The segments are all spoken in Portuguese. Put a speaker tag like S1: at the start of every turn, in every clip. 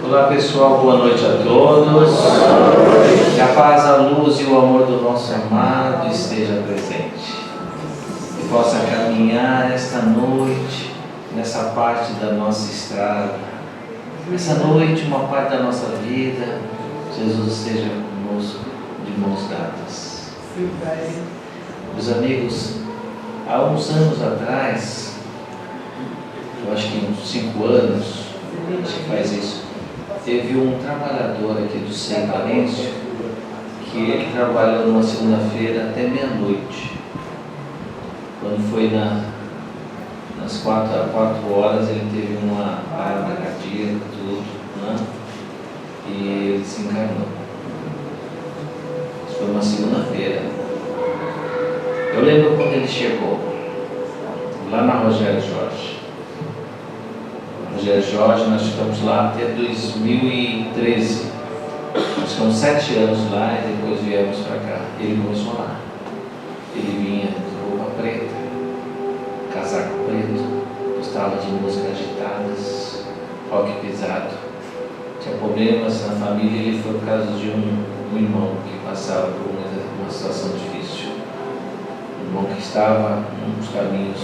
S1: Olá pessoal, boa noite a todos. Que a paz, a luz e o amor do nosso amado esteja presente. Que possa caminhar esta noite, nessa parte da nossa estrada. Nessa noite, uma parte da nossa vida, Jesus esteja conosco de mãos dadas. Meus amigos, há uns anos atrás, eu acho que uns 5 anos, acho que faz isso, teve um trabalhador aqui do Sem Valência que ele trabalhou numa segunda-feira até meia-noite. Quando foi nas 4 horas, ele teve uma parada cardíaca, tudo, né? E ele se encarnou. Isso foi uma segunda-feira. Eu lembro quando ele chegou, lá na Rogério Jorge. Rogério Jorge, nós ficamos lá até 2013. Nós ficamos 7 anos lá e depois viemos para cá. Ele começou lá. Ele vinha de roupa preta, casaco preto, gostava de músicas agitadas, rock pesado. Tinha problemas na família e ele foi por causa de um irmão que passava por uma situação difícil. Um irmão que estava em uns caminhos,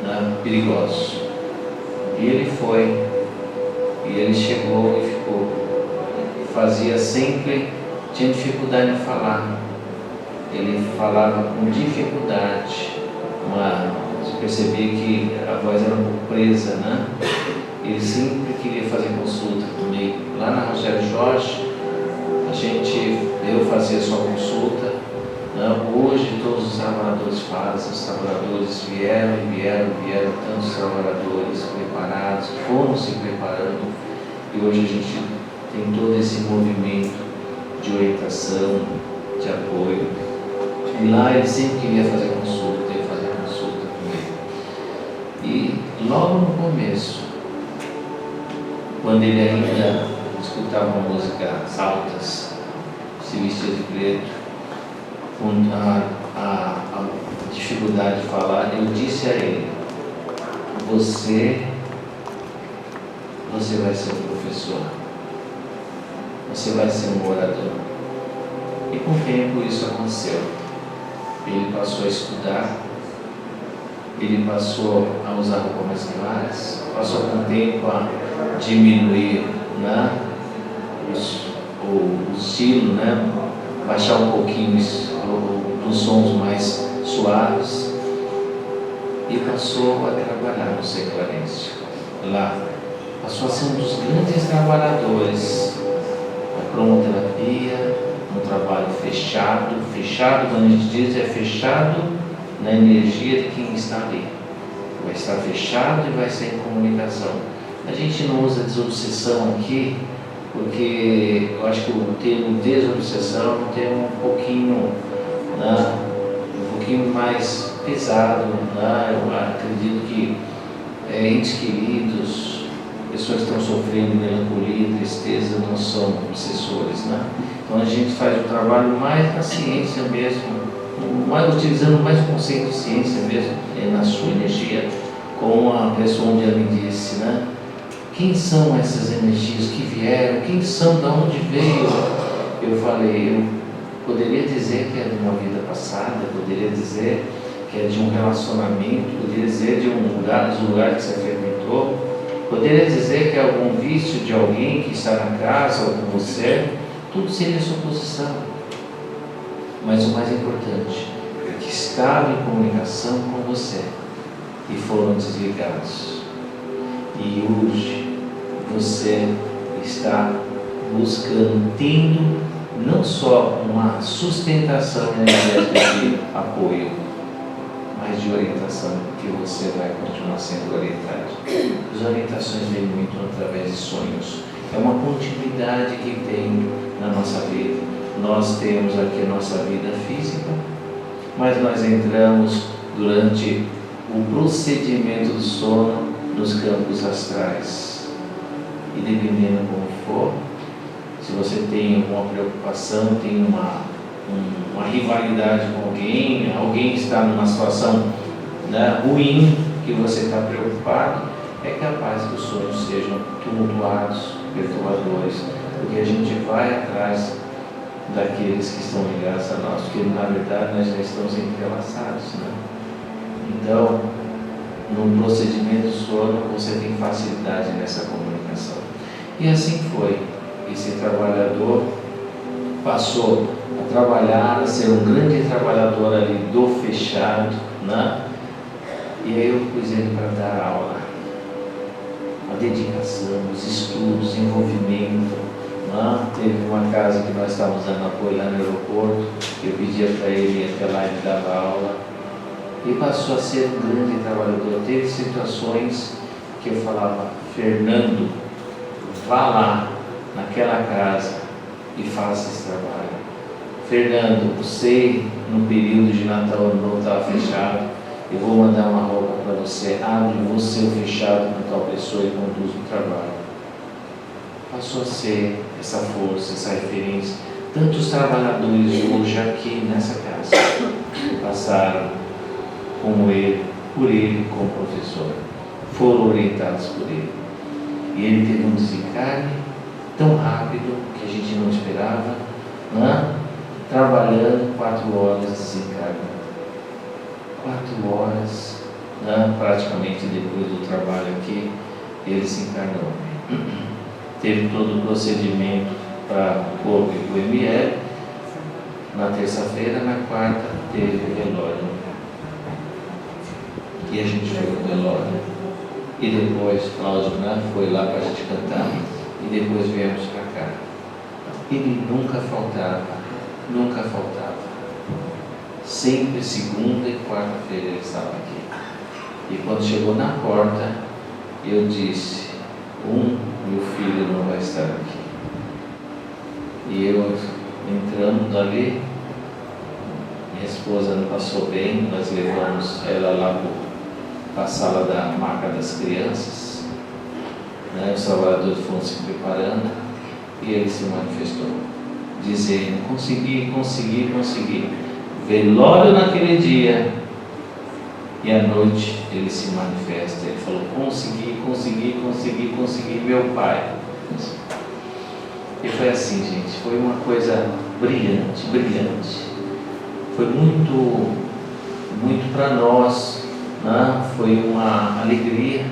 S1: né, perigosos. E ele foi, e ele chegou e ficou, fazia sempre, tinha dificuldade de falar, ele falava com dificuldade, você percebia que a voz era um pouco presa, né? Ele sempre queria fazer consulta comigo. Lá na Rogério Jorge, eu fazia sua consulta, né? Hoje todos os trabalhadores fazem, os trabalhadores vieram, tantos trabalhadores preparados, foram se preparando, e hoje a gente tem todo esse movimento de orientação, de apoio. E lá ele sempre queria fazer consulta comigo. E logo no começo, quando ele ainda escutava músicas altas, se vestia de preto, com a dificuldade de falar, eu disse a ele: você vai ser um professor, você vai ser um orador. E com o tempo isso aconteceu. Ele passou a estudar, ele passou a usar roupas mais claras, passou com o tempo a diminuir, né, o estilo, né, baixar um pouquinho dos sons mais suaves, e passou a trabalhar no Sem Valência. Lá passou a ser um dos grandes trabalhadores da cromoterapia, um trabalho fechado, quando a gente diz, é fechado na energia de quem está ali. Vai estar fechado e vai ser em comunicação. A gente não usa desobsessão aqui, porque eu acho que o termo desobsessão é um termo um pouquinho, né, mais pesado, né? Eu acredito que entes queridos, pessoas que estão sofrendo melancolia, tristeza, não são obsessores, né? Então a gente faz o trabalho mais na ciência mesmo, utilizando mais o conceito de ciência mesmo, na sua energia, como a pessoa onde ela me disse, né? Quem são essas energias que vieram? Quem são? De onde veio? Eu falei, eu poderia dizer que é de uma vida passada, poderia dizer que é de um relacionamento, poderia dizer de um lugar, dos lugares que você frequentou, poderia dizer que é algum vício de alguém que está na casa ou com você. Tudo seria suposição. Mas o mais importante é que estavam em comunicação com você e foram desligados. E hoje você está buscando, tendo não só uma sustentação de apoio, mas de orientação, que você vai continuar sendo orientado. As orientações vêm muito através de sonhos. É uma continuidade que tem na nossa vida. Nós temos aqui a nossa vida física, mas nós entramos durante o procedimento do sono nos campos astrais. E dependendo como for, se você tem alguma preocupação, tem uma rivalidade com alguém está numa situação, né, ruim, que você está preocupado, é capaz que os sonhos sejam tumultuados, perturbadores. a gente vai atrás daqueles que estão ligados a nós, porque na verdade nós já estamos entrelaçados, né? Então, no procedimento do sono, você tem facilidade nessa comunicação. E assim foi. Esse trabalhador passou a trabalhar, a ser um grande trabalhador ali do fechado, né? E aí eu pus ele para dar aula. A dedicação, os estudos, envolvimento, né? Teve uma casa que nós estávamos dando apoio lá no aeroporto, eu pedia para ele ir até lá e dava aula. E passou a ser um grande trabalhador. Teve situações que eu falava: Fernando, vá lá naquela casa e faça esse trabalho. Fernando, você no período de Natal não estava fechado, eu vou mandar uma roupa para você, abre você o fechado com tal pessoa e conduz o trabalho. Passou a ser essa força, essa referência. Tantos trabalhadores hoje aqui nessa casa passaram como ele, por ele como professor, foram orientados por ele. E ele teve um desencarne tão rápido que a gente não esperava, né? Trabalhando 4 horas desencarne. 4 horas, né? Praticamente depois do trabalho aqui, ele se encarnou. Teve todo o procedimento para o corpo e para o ML. Na terça-feira, na quarta, teve o velório. E a gente foi no velório. E depois Cláudio, né, foi lá para a gente cantar. E depois viemos para cá. Ele nunca faltava. Nunca faltava. Sempre segunda e quarta-feira ele estava aqui. E quando chegou na porta, eu disse: meu filho não vai estar aqui. E eu entrando ali, minha esposa não passou bem, nós levamos ela lá para a sala da maca das crianças, né? Os trabalhadores foram se preparando e ele se manifestou, dizendo: consegui. Velório naquele dia e à noite ele se manifesta. Ele falou: consegui, meu pai. E foi assim, gente, foi uma coisa brilhante. Foi muito para nós, né? Foi uma alegria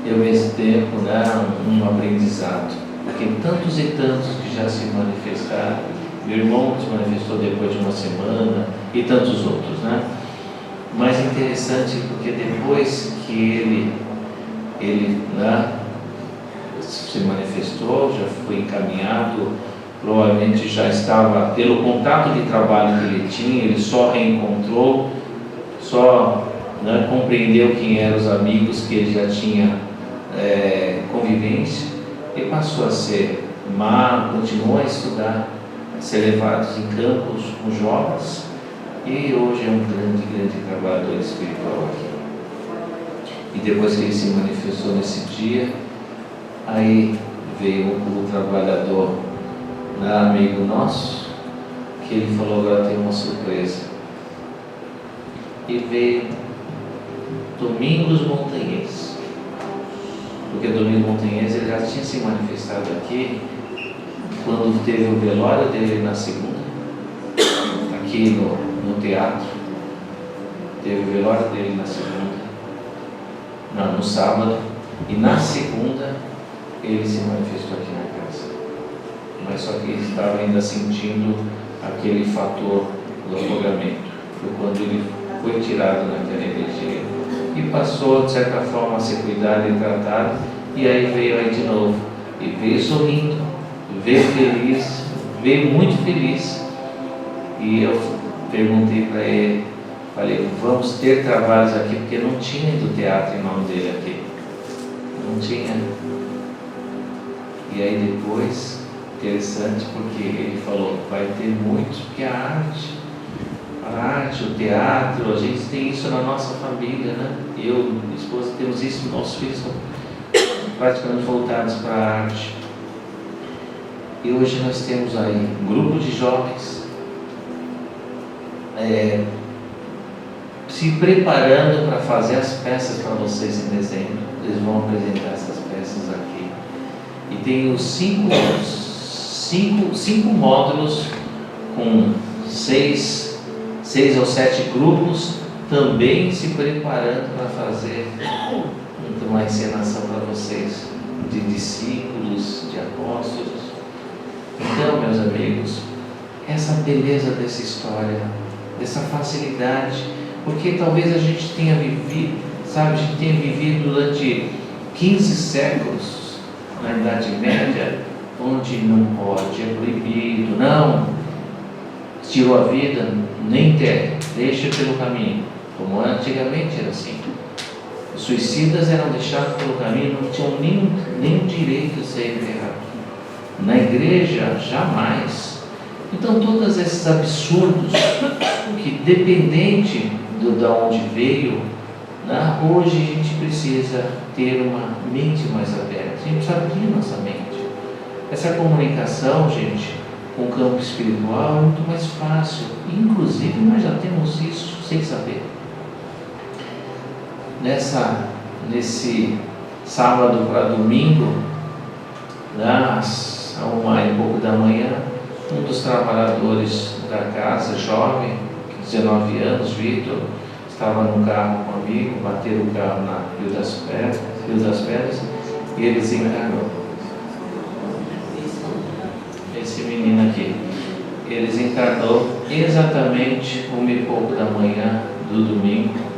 S1: e ao mesmo tempo, né, um aprendizado. Porque tantos e tantos que já se manifestaram, meu irmão se manifestou depois de uma semana e tantos outros, né? Mas é interessante porque depois que ele né, se manifestou, já foi encaminhado, provavelmente já estava, pelo contato de trabalho que ele tinha, ele só reencontrou, só né, compreendeu quem eram os amigos que ele já tinha convivência, e passou a ser continuou a estudar, a ser levado em campos com jovens, e hoje é um grande trabalhador espiritual aqui. E depois que ele se manifestou nesse dia, aí veio o trabalhador, amigo nosso, que ele falou: agora tem uma surpresa. E veio Domingos Montanhês, porque Domingos Montanhês ele já tinha se manifestado aqui quando teve o velório dele na segunda, aqui no teatro. Teve o velório dele na segunda, no sábado, e na segunda ele se manifestou aqui na casa. Mas só que ele estava ainda sentindo aquele fator do afogamento. Foi quando ele foi tirado naquela energia e passou, de certa forma, a ser cuidado e tratado, e aí veio aí de novo, e veio sorrindo, veio feliz, veio muito feliz. E eu perguntei para ele, falei: vamos ter trabalhos aqui, porque não tinha do teatro em nome dele aqui, não tinha. E aí depois, interessante, porque ele falou: vai ter muitos, porque a arte, o teatro, a gente tem isso na nossa família, né? Eu e minha esposa temos isso, nossos filhos são praticamente voltados para a arte. E hoje nós temos aí um grupo de jovens se preparando para fazer as peças para vocês em dezembro. Eles vão apresentar essas peças aqui. E tem os 5 cinco módulos com 6 ou 7 grupos, também se preparando para fazer uma encenação para vocês, de discípulos, de apóstolos. Então, meus amigos, essa beleza dessa história, dessa facilidade, porque talvez a gente tenha vivido, sabe, a gente tenha vivido durante 15 séculos na Idade Média, onde não pode, é proibido, não, tirou a vida, nem enterre, deixa pelo caminho, como antigamente era assim. Os suicidas eram deixados pelo caminho, não tinham nenhum direito de ser enterrados. Na igreja, jamais. Então, todos esses absurdos, que dependente de onde veio, né, hoje a gente precisa ter uma mente mais aberta, a gente precisa abrir nossa mente. Essa comunicação, gente, com o campo espiritual é muito mais fácil, inclusive nós já temos isso sem saber. Nesse sábado para domingo, às 1h pouco da manhã, um dos trabalhadores da casa, jovem, 19 anos, Vitor, estava no carro com um amigo, bateram o carro na Rio das Pedras, e ele desencarnou. Esse menino aqui, ele desencarnou exatamente 1h pouco da manhã do domingo.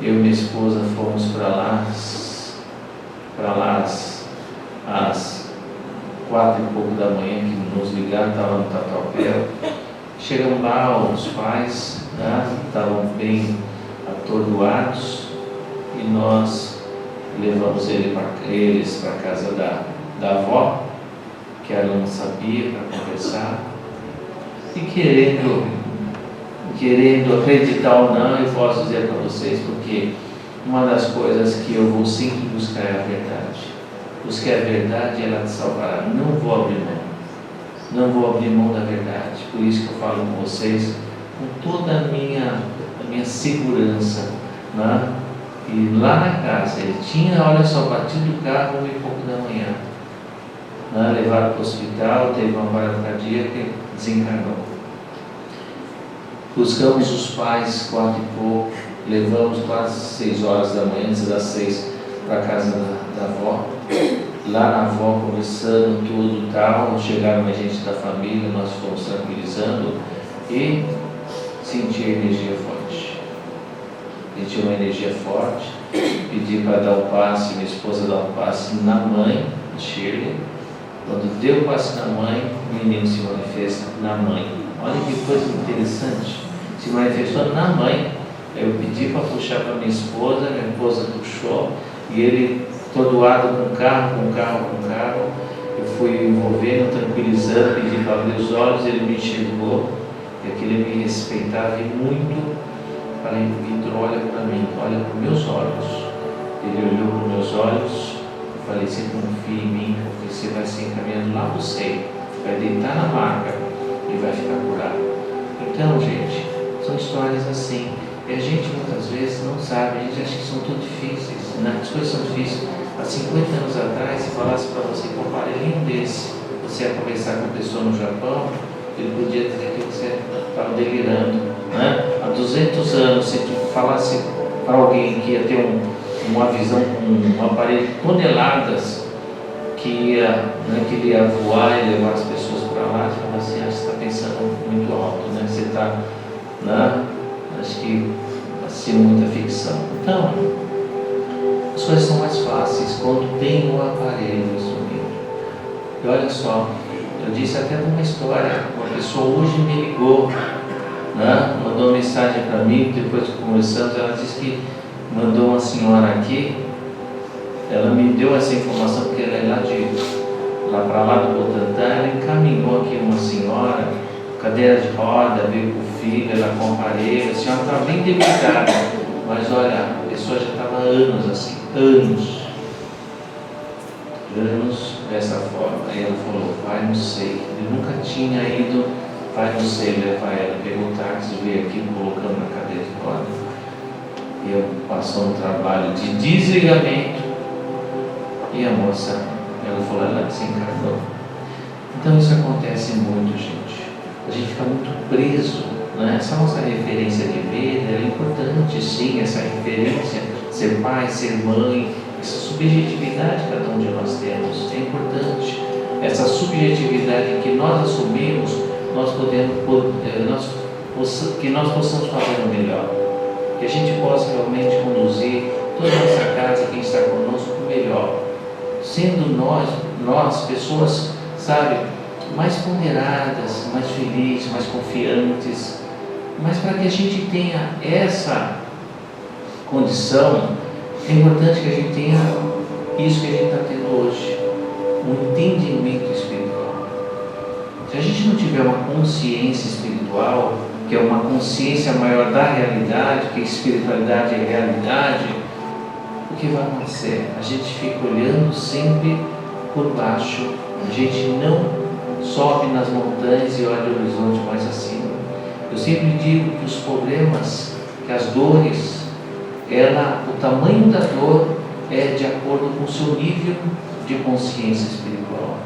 S1: Eu e minha esposa fomos para lá às 4h pouco da manhã, que nos ligaram, estava no Tatuapé. Chegamos lá, os pais estavam bem atordoados, e nós levamos eles para a casa da avó, que ela não sabia, para conversar, e querendo acreditar ou não, eu posso dizer para vocês, porque uma das coisas que eu vou sempre buscar é a verdade. Buscar a verdade, ela te salvará. Não vou abrir mão. Não vou abrir mão da verdade. Por isso que eu falo com vocês, com toda a minha segurança, né? E lá na casa, ele tinha, olha só, batido o carro 1h pouco da manhã, né? Levaram para o hospital, teve uma parada cardíaca e desencarnou. Buscamos os pais 4h pouco, levamos quase 6 horas da manhã, antes das 6, para a casa da avó. Lá na avó, conversando tudo e tal, chegaram mais gente da família, nós fomos tranquilizando e senti a energia forte. Senti uma energia forte, pedi para dar o passe, minha esposa dar o passe na mãe, Shirley. Quando deu o passe na mãe, o menino se manifesta na mãe. Olha que coisa interessante, se manifestou na mãe. Eu pedi para puxar para minha esposa puxou, e ele, atordoado com o carro, eu fui envolvendo, tranquilizando, pedi para abrir os olhos, ele me enxergou, e aquele me respeitava muito. Falei, Vitor, olha para mim, olha para os meus olhos. Ele olhou para os meus olhos, eu falei, você confia em mim, porque você vai ser encaminhado lá para o seio, vai deitar na maca e vai ficar curado. Então, gente, são histórias assim, e a gente muitas vezes não sabe, a gente acha que são tudo difíceis, né? As coisas são difíceis. Há 50 anos atrás, se falasse para você com um aparelhinho desse, você ia conversar com a pessoa no Japão, ele podia dizer que você estava delirando, né? Há 200 anos, se tu falasse para alguém que ia ter uma visão com um aparelho de toneladas, que ele ia voar e levar as pessoas para lá, você fala assim, você está pensando muito alto, né? Você está, né? Acho que assim, muita ficção. Então, as coisas são mais fáceis quando tem um aparelho instrumento. E olha só, eu disse até numa história, uma pessoa hoje me ligou, né? Mandou uma mensagem para mim, depois de conversando, ela disse que mandou uma senhora aqui, ela me deu essa informação porque ela é lá para lá do Butantã, ela encaminhou aqui uma senhora, cadeira de roda, veio com o filho, ela com aparelho, a senhora estava bem debilitada, mas olha, a pessoa já estava anos assim, anos dessa forma. Aí ela falou, vai, não sei, eu nunca tinha ido, vai, não sei, levar ela, pegou o táxi, veio aqui, colocando na cadeira de roda, e eu passou um trabalho de desligamento, e a moça, ela falou, ela desencarnou. Então isso acontece muito, gente. A gente fica muito preso, né? Essa nossa referência de vida é importante, sim, essa referência, ser pai, ser mãe, essa subjetividade que cada um de nós temos, é importante. Essa subjetividade que nós assumimos, que nós possamos fazer o melhor, que a gente possa realmente conduzir toda a nossa casa, quem está conosco, o melhor, sendo nós pessoas, sabe, mais ponderadas, mais felizes, mais confiantes, mas para que a gente tenha essa condição, é importante que a gente tenha isso que a gente está tendo hoje, um entendimento espiritual. Se a gente não tiver uma consciência espiritual, que é uma consciência maior da realidade, que a espiritualidade é realidade, o que vai acontecer? A gente fica olhando sempre por baixo, a gente não sobe nas montanhas e olha o horizonte mais acima. Eu sempre digo que os problemas, que as dores, o tamanho da dor é de acordo com o seu nível de consciência espiritual.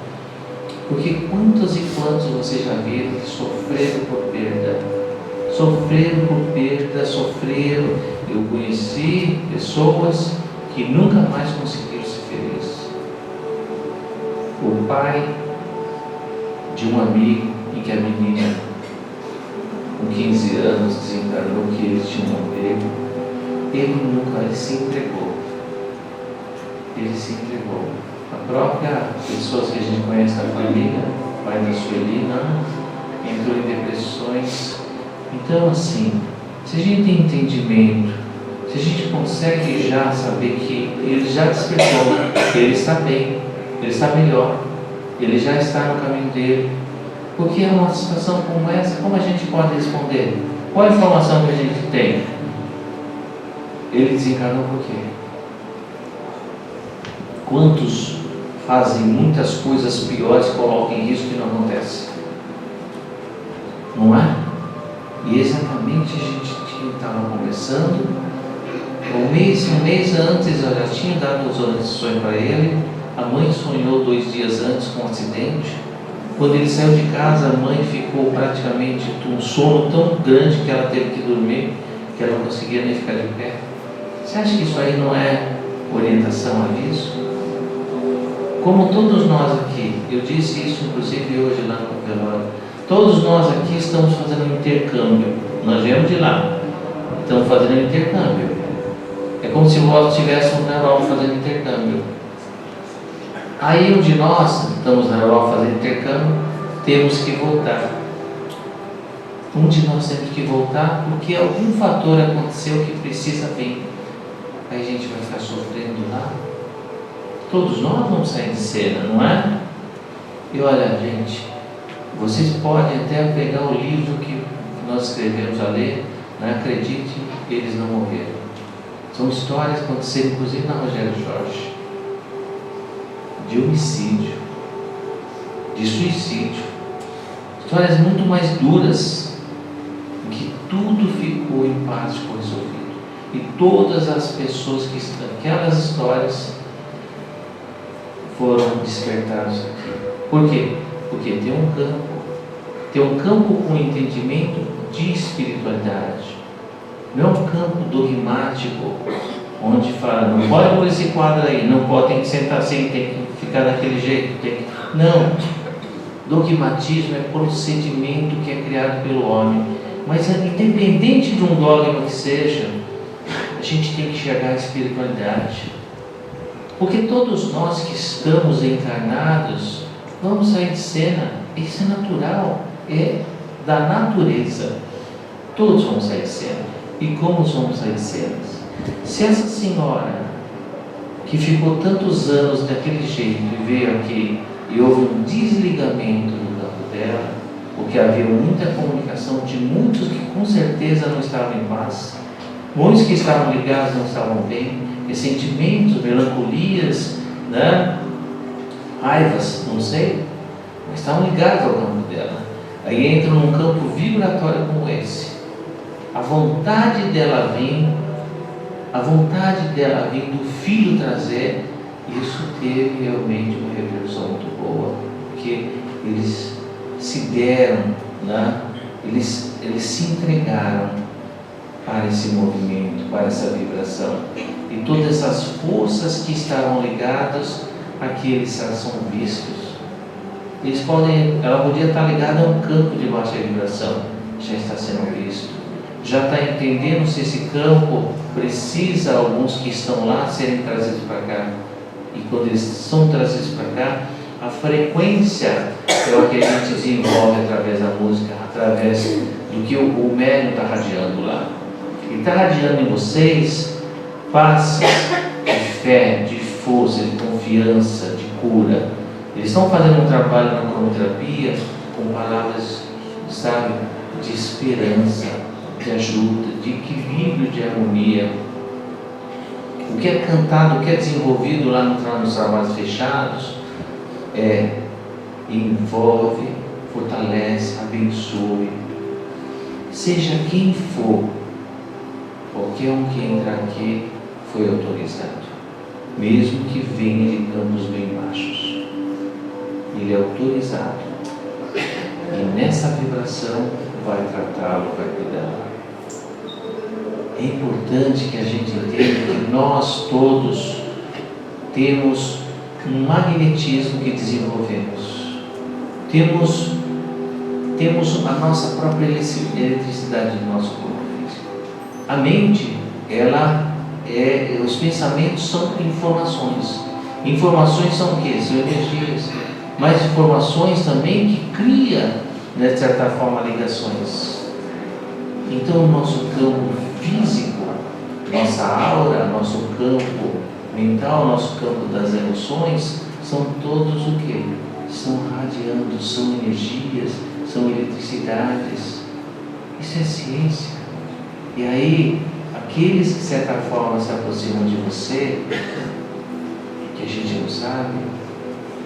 S1: Porque quantos e quantos vocês já viram que sofreram por perda? Sofreram. Eu conheci pessoas que nunca mais conseguiram ser felizes. O pai de um amigo, em que a menina com 15 anos desencarnou, que ele tinha um apego, ele se entregou. A própria pessoas que a gente conhece da família, o pai da Suelina, entrou em depressões. Então, assim, se a gente tem entendimento, se a gente consegue já saber que ele já despertou, ele está bem, ele está melhor, ele já está no caminho dele, porque é uma situação como essa, como a gente pode responder? Qual a informação que a gente tem? Ele desencarnou por quê? Quantos fazem muitas coisas piores, colocam em risco que não acontece? Não é? E exatamente a gente estava conversando, um mês antes eu já tinha dado os orientações para ele. A mãe sonhou 2 dias antes com um acidente. Quando ele saiu de casa, a mãe ficou praticamente um sono tão grande que ela teve que dormir, que ela não conseguia nem ficar de pé. Você acha que isso aí não é orientação a isso? Como todos nós aqui, eu disse isso inclusive hoje lá no velório, todos nós aqui estamos fazendo um intercâmbio. Nós viemos de lá, estamos fazendo um intercâmbio. É como se nós estivéssemos na Europa fazendo intercâmbio. Aí um de nós, estamos na Europa fazendo intercâmbio, temos que voltar. Um de nós temos que voltar porque algum fator aconteceu que precisa vir. Aí a gente vai ficar sofrendo lá. Todos nós vamos sair de cena, não é? E olha, gente, vocês podem até pegar o livro que nós escrevemos a ler, não acredite, eles não morreram. São histórias que aconteceram inclusive na Rogério Jorge, de homicídio, de suicídio, histórias muito mais duras, em que tudo ficou em paz, ficou resolvido. E todas as pessoas que estão naquelas histórias foram despertadas aqui. Por quê? Porque tem um campo com entendimento de espiritualidade. Não é um campo dogmático, onde fala, não pode pôr esse quadro aí, não pode, tem que sentar assim, tem que ficar daquele jeito. Não. Dogmatismo é procedimento que é criado pelo homem. Mas independente de um dogma que seja, a gente tem que chegar à espiritualidade. Porque todos nós que estamos encarnados, vamos sair de cena. Isso é natural, é da natureza. Todos vamos sair de cena. E como vamos sair de cena? Se essa senhora, que ficou tantos anos daquele jeito e veio aqui e houve um desligamento do campo dela, porque havia muita comunicação de muitos que com certeza não estavam em paz, muitos que estavam ligados não estavam bem, ressentimentos, melancolias, né? Raivas, não sei, mas estavam ligados ao campo dela. Aí entra num campo vibratório como esse. A vontade dela vir do filho trazer, isso teve realmente uma repercussão muito boa, porque eles se deram, né? Eles se entregaram para esse movimento, para essa vibração. E todas essas forças que estavam ligadas àqueles são vistos. Ela podia estar ligada a um campo de baixa vibração, já está sendo visto. Já está entendendo se esse campo precisa, alguns que estão lá, serem trazidos para cá. E quando eles são trazidos para cá, a frequência é o que a gente desenvolve através da música, através do que o médium está radiando lá. Ele está radiando em vocês passos de fé, de força, de confiança, de cura. Eles estão fazendo um trabalho na cromoterapia com palavras, sabe, de esperança, de ajuda, de equilíbrio, de harmonia. O que é cantado, o que é desenvolvido lá nos trabalhos fechados envolve, fortalece, abençoe. Seja quem for, qualquer um que entra aqui foi autorizado, mesmo que venha de campos bem baixos. Ele é autorizado e nessa vibração vai tratá-lo, vai cuidar. É importante que a gente entenda que nós todos temos um magnetismo que desenvolvemos. Temos a nossa própria eletricidade no nosso corpo físico. A mente, os pensamentos são informações. Informações são o quê? São energias. Mas informações também que criam, de certa forma, ligações. Então, o nosso campo físico, nossa aura, nosso campo mental, nosso campo das emoções, são todos o quê? Estão radiando, são energias, são eletricidades. Isso é ciência. E aí, aqueles que de certa forma se aproximam de você, que a gente não sabe,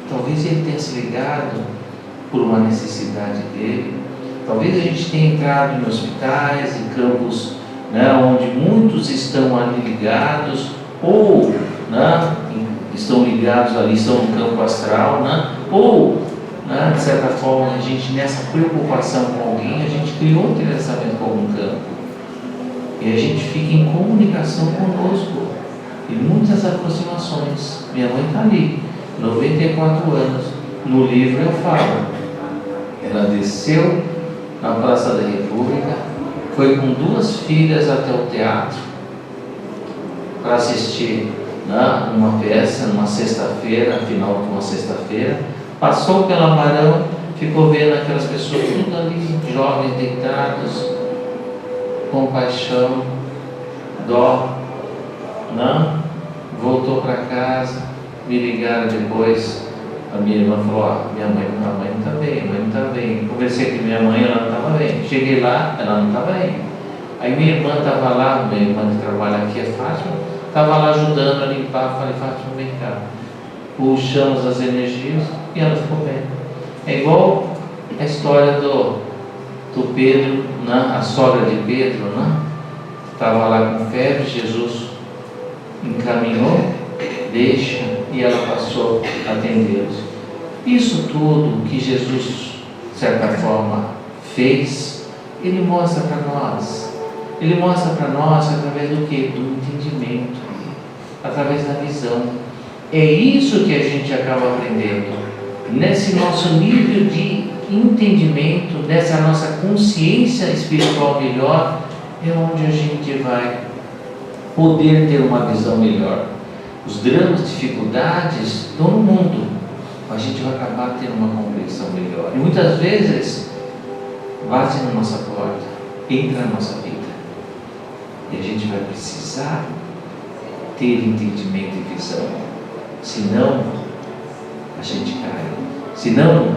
S1: talvez ele tenha se ligado por uma necessidade dele. Talvez a gente tenha entrado em hospitais, em campos, né, onde muitos estão ali ligados, ou estão ligados ali, estão no campo astral, ou de certa forma a gente, nessa preocupação com alguém, a gente criou um interessamento com algum campo e a gente fica em comunicação conosco e muitas aproximações. Minha mãe está ali, 94 anos, no livro eu falo, ela desceu na Praça da República, foi com 2 filhas até o teatro para assistir uma peça, numa sexta-feira, final de uma sexta-feira, passou pela Barão, ficou vendo aquelas pessoas tudo ali, jovens deitados, compaixão, dó, voltou para casa, me ligaram depois, a minha irmã falou, minha mãe não está bem, mãe não está bem. Conversei com minha mãe, ela não estava bem. Cheguei lá, ela não estava bem. Aí minha irmã estava lá, minha irmã que trabalha aqui, a Fátima, estava lá ajudando a limpar. Falei, Fátima, vem cá. Puxamos as energias e ela ficou bem. É igual a história do Pedro, a sogra de Pedro, estava lá com febre, Jesus encaminhou, deixa, e ela passou a atendê-los. Isso tudo que Jesus, de certa forma, fez, Ele mostra para nós. Ele mostra para nós através do quê? Do entendimento, através da visão. É isso que a gente acaba aprendendo. Nesse nosso nível de entendimento, nessa nossa consciência espiritual melhor, é onde a gente vai poder ter uma visão melhor. Os dramas, dificuldades estão no mundo, a gente vai acabar tendo uma compreensão melhor. E muitas vezes bate na nossa porta, entra na nossa vida. E a gente vai precisar ter entendimento e visão. Senão, a gente cai. Senão,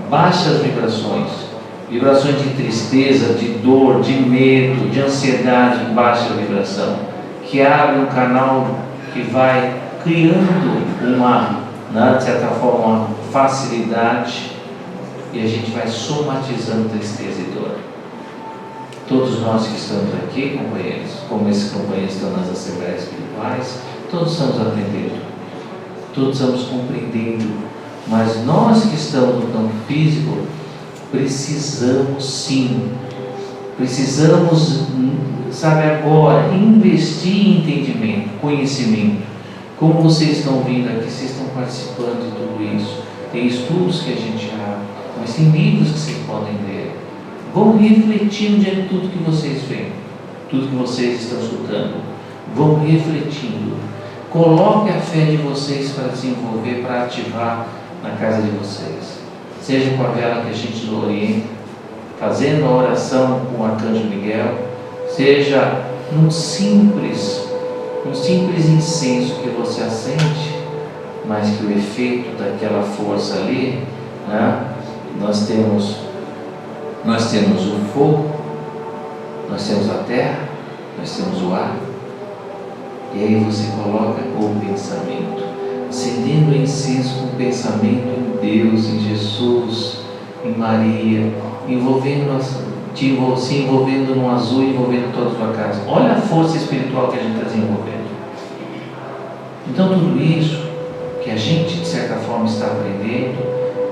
S1: baixa as vibrações. Vibrações de tristeza, de dor, de medo, de ansiedade, baixa a vibração. Que abre um canal que vai criando de certa forma, uma facilidade, e a gente vai somatizando tristeza e dor. Todos nós que estamos aqui, companheiros, como esses companheiros estão nas assembleias espirituais, todos estamos aprendendo, todos estamos compreendendo, mas nós que estamos no campo físico, Precisamos sim, precisamos, sabe, agora investir em entendimento, conhecimento. Como vocês estão vindo aqui, vocês estão participando de tudo isso. Tem estudos que a gente abre, mas tem livros que vocês podem ler. Vão refletindo diante de tudo que vocês veem, tudo que vocês estão escutando. Vão refletindo. Coloque a fé de vocês para desenvolver, para ativar na casa de vocês. Seja com a vela que a gente orienta, fazendo a oração com o Arcanjo Miguel, seja num simples incenso que você acende, mas que o efeito daquela força ali, né? Nós temos o fogo, nós temos a terra, nós temos o ar, e aí você coloca o pensamento, acendendo o incenso com o pensamento em Deus, em Jesus, em Maria, se envolvendo no azul, envolvendo toda a sua casa. Olha a força espiritual que a gente está desenvolvendo. Então tudo isso que a gente de certa forma está aprendendo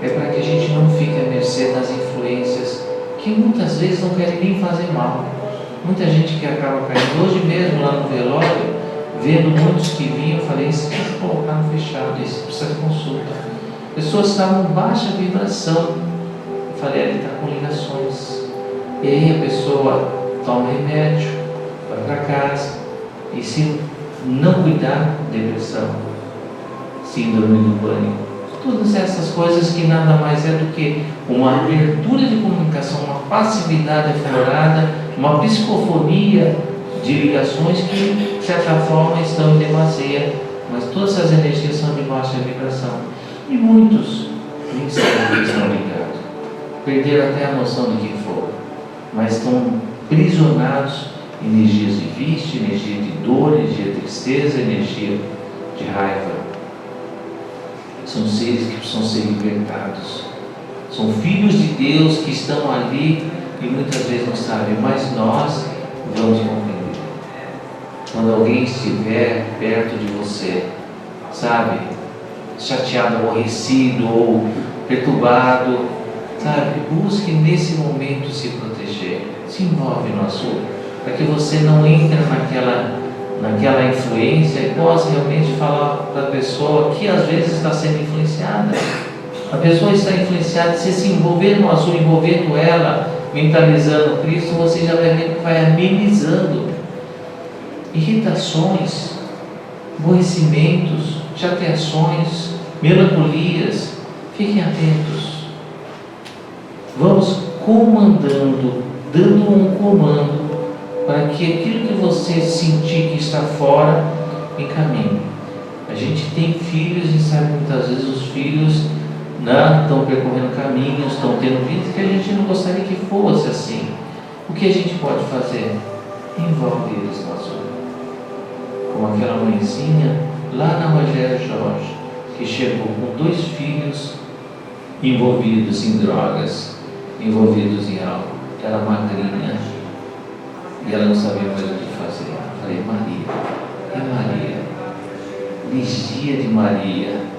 S1: é para que a gente não fique à mercê das influências que muitas vezes não querem nem fazer mal. Muita gente que acaba caindo. Hoje mesmo lá no velório, vendo muitos que vinham, eu falei, isso precisa colocar no fechado, isso precisa de consulta. Pessoas estavam em baixa vibração. Eu falei, ele está com ligações. E aí a pessoa toma remédio, vai para casa, e se não cuidar, depressão, síndrome do pânico, todas essas coisas que nada mais é do que uma abertura de comunicação, uma passividade aflorada, uma psicofonia de ligações que, de certa forma, estão em demasia, mas todas essas energias são de baixa vibração. E muitos nem sabem que estão ligados, perderam até a noção de quem foram, mas estão prisionados em energias de vício, energia de dor, energia de tristeza, energia de raiva. São seres que precisam ser libertados. São filhos de Deus que estão ali e muitas vezes não sabem, mas nós vamos compreender. Quando alguém estiver perto de você, sabe, chateado, aborrecido ou perturbado, sabe, busque nesse momento se proteger. Se envolve no assunto, para que você não entre naquela influência e possa realmente falar para a pessoa que às vezes está sendo influenciada. A pessoa está influenciada, se envolver no azul, envolvendo ela, mentalizando Cristo, você já vai ver que vai amenizando irritações, aborrecimentos, chateações, melancolias. Fiquem atentos. Vamos comandando, dando um comando para que aquilo que você sentir que está fora, encaminhe. A gente tem filhos e sabe muitas vezes os filhos estão percorrendo caminhos, estão tendo vidas que a gente não gostaria que fosse assim. O que a gente pode fazer? Envolve eles no azul. Como aquela mãezinha lá na Rogério Jorge, que chegou com 2 filhos envolvidos em drogas, envolvidos em álcool. Era magrinha e ela não sabia mais o que fazer. Eu falei, Maria, vigia de Maria.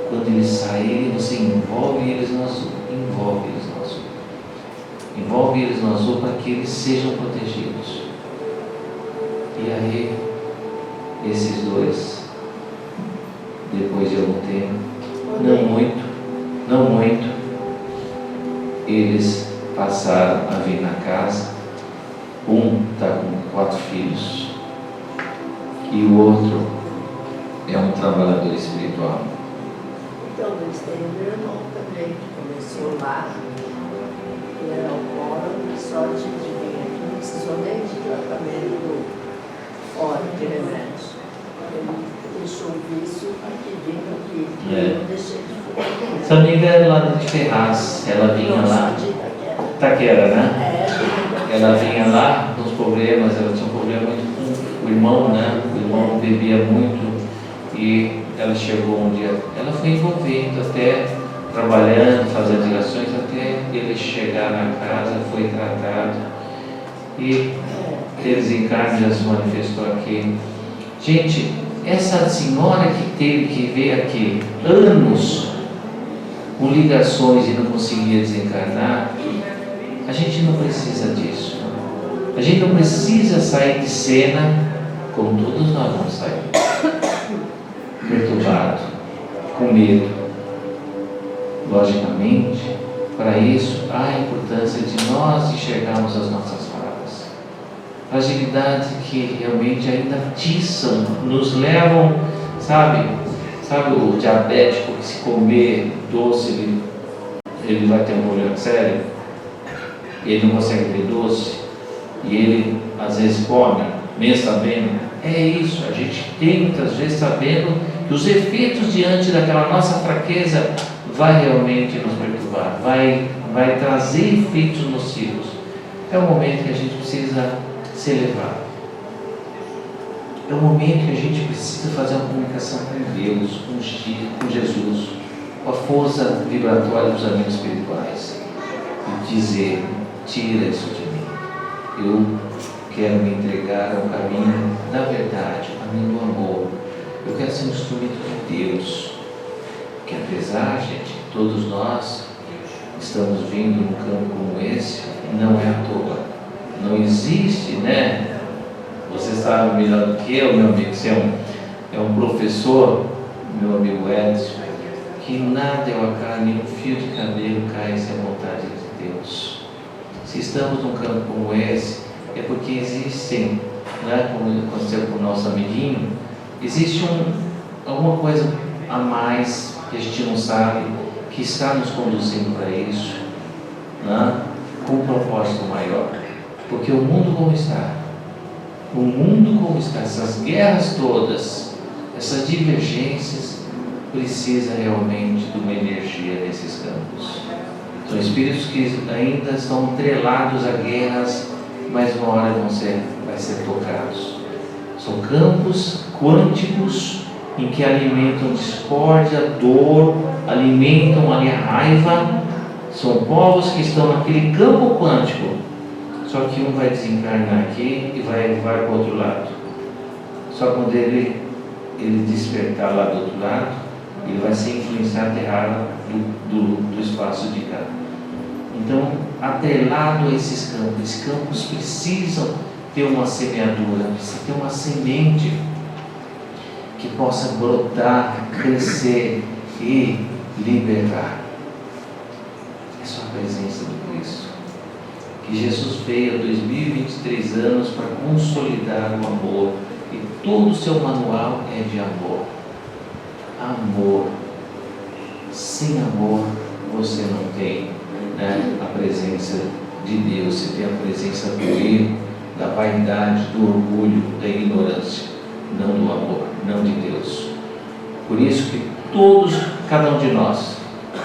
S1: Quando eles saírem, você envolve eles no azul. Envolve eles no azul para que eles sejam protegidos. E aí, esses 2, depois de algum tempo, não muito, eles passaram a vir na casa. Um está com 4 filhos e o outro é um trabalhador espiritual.
S2: Então, eles têm um irmão também que começou lá, ele era alcoólatra, só de dinheiro, não precisou nem de tratamento fora de remédio. Ele deixou o vício aqui dentro aqui, eu não deixei de fora.
S1: Essa amiga era lá de Ferraz, ela vinha lá, Taquera, né? Ela vinha lá com os problemas, ela tinha um problema muito com o irmão, né? O irmão bebia muito e ela chegou um dia, ela foi envolvendo até, trabalhando, fazendo ligações, até ele chegar na casa, foi tratado e teve desencarne, já se manifestou aqui. Gente, essa senhora que veio aqui anos, com ligações e não conseguia desencarnar, a gente não precisa disso. A gente não precisa sair de cena, como todos nós vamos sair, perturbado, com medo. Logicamente, para isso há a importância de nós enxergarmos as nossas falhas, fragilidades que realmente ainda atiçam, nos levam, sabe o diabético que se comer doce, ele vai ter um problema sério, ele não consegue ver doce, e ele às vezes come, mesmo sabendo. É isso, a gente tem muitas vezes sabendo que os efeitos diante daquela nossa fraqueza vai realmente nos perturbar, vai trazer efeitos nocivos. É o momento que a gente precisa se elevar. É o momento que a gente precisa fazer uma comunicação com Deus, com Jesus, com a força vibratória dos amigos espirituais, e dizer: tira isso de mim. Eu quero me entregar ao caminho da verdade, ao caminho do amor. Eu quero ser um instrumento de Deus. Que apesar, gente, todos nós estamos vindo num campo como esse, não é à toa. Não existe, né? Você sabe melhor do que eu, meu amigo. Você é um professor, meu amigo Edson, que nada é o acaso, nenhum fio de cabelo cai sem a vontade de Deus. Se estamos num campo como esse, é porque existem, né, como aconteceu com o nosso amiguinho, existe alguma coisa a mais que a gente não sabe, que está nos conduzindo para isso, né, com um propósito maior. Porque o mundo como está, essas guerras todas, essas divergências, precisa realmente de uma energia nesses campos. São espíritos que ainda estão atrelados a guerras, mas uma hora vai ser tocados. São campos quânticos em que alimentam discórdia, dor, alimentam ali a raiva. São povos que estão naquele campo quântico, só que um vai desencarnar aqui e vai para o outro lado. Só quando ele despertar lá do outro lado, ele vai ser influenciado errado do espaço de cá. Então, atrelado a esses campos precisam ter uma semeadura, precisa ter uma semente que possa brotar, crescer e libertar. É só a presença do Cristo. Que Jesus veio há 2023 anos para consolidar o amor, e todo o seu manual é de amor. Amor. Sem amor você não tem, né, a presença de Deus. Você tem a presença do erro, da vaidade, do orgulho, da ignorância, não do amor, não de Deus. Por isso que cada um de nós,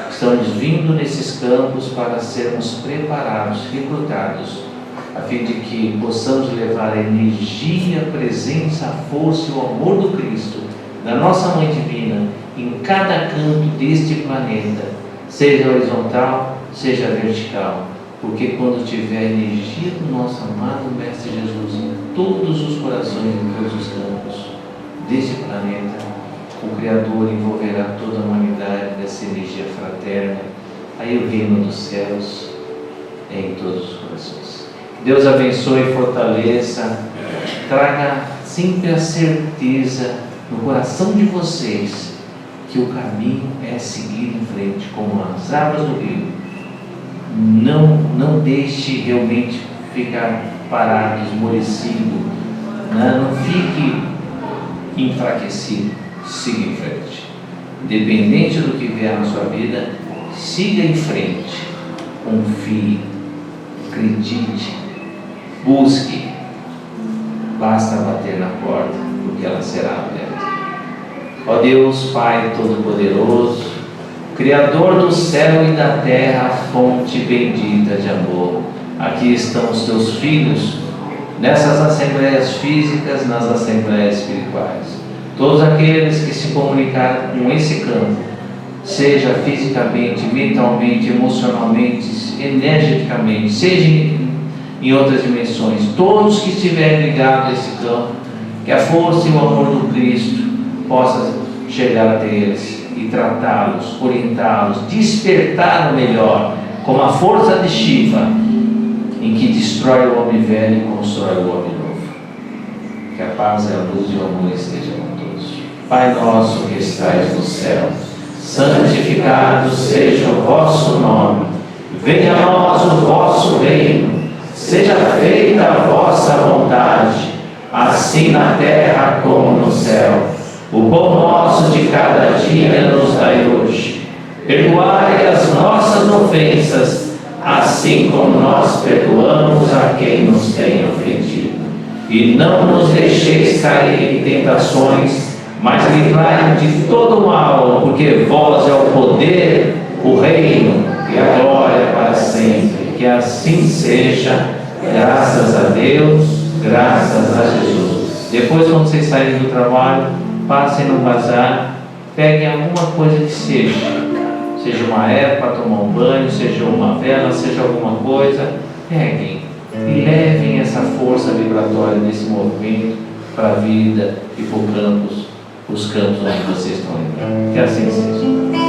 S1: estamos vindo nesses campos para sermos preparados, recrutados, a fim de que possamos levar a energia, a presença, a força e o amor do Cristo, da nossa Mãe Divina, em cada canto deste planeta, seja horizontal, seja vertical, porque quando tiver a energia do nosso amado Mestre Jesus em todos os corações, em todos os campos deste planeta, o Criador envolverá toda a humanidade nessa energia fraterna. Aí o reino dos céus é em todos os corações. Deus abençoe e fortaleça, traga sempre a certeza no coração de vocês que o caminho é seguir em frente como as águas do rio. Não deixe realmente ficar parado, esmorecido, não fique enfraquecido, siga em frente. Independente do que vier na sua vida, siga em frente, confie, acredite, busque, basta bater na porta, porque ela será aberta. Ó Deus, Pai Todo-Poderoso, Criador do céu e da terra, fonte bendita de amor, aqui estão os teus filhos, nessas assembleias físicas, nas assembleias espirituais. Todos aqueles que se comunicaram com esse campo, seja fisicamente, mentalmente, emocionalmente, energeticamente, seja em outras dimensões, todos que estiverem ligados a esse campo, que a força e o amor do Cristo possa chegar até eles e e tratá-los, orientá-los, despertar o melhor, como a força de Shiva, em que destrói o homem velho e constrói o homem novo. Que a paz, a luz e o amor estejam com todos. Pai nosso que estais no céu, santificado seja o vosso nome. Venha a nós o vosso reino. Seja feita a vossa vontade, assim na terra como no céu. O pão nosso de cada dia nos dai hoje. Perdoai as nossas ofensas, assim como nós perdoamos a quem nos tem ofendido. E não nos deixeis cair em tentações, mas livrai-nos de todo o mal, porque vós é o poder, o reino e a glória para sempre. Que assim seja, graças a Deus, graças a Jesus. Depois, quando vocês saírem do trabalho, passem no bazar, peguem alguma coisa que seja uma erva para tomar um banho, seja uma vela, seja alguma coisa, peguem e levem essa força vibratória desse movimento para a vida e para os campos onde vocês estão indo. Que assim seja.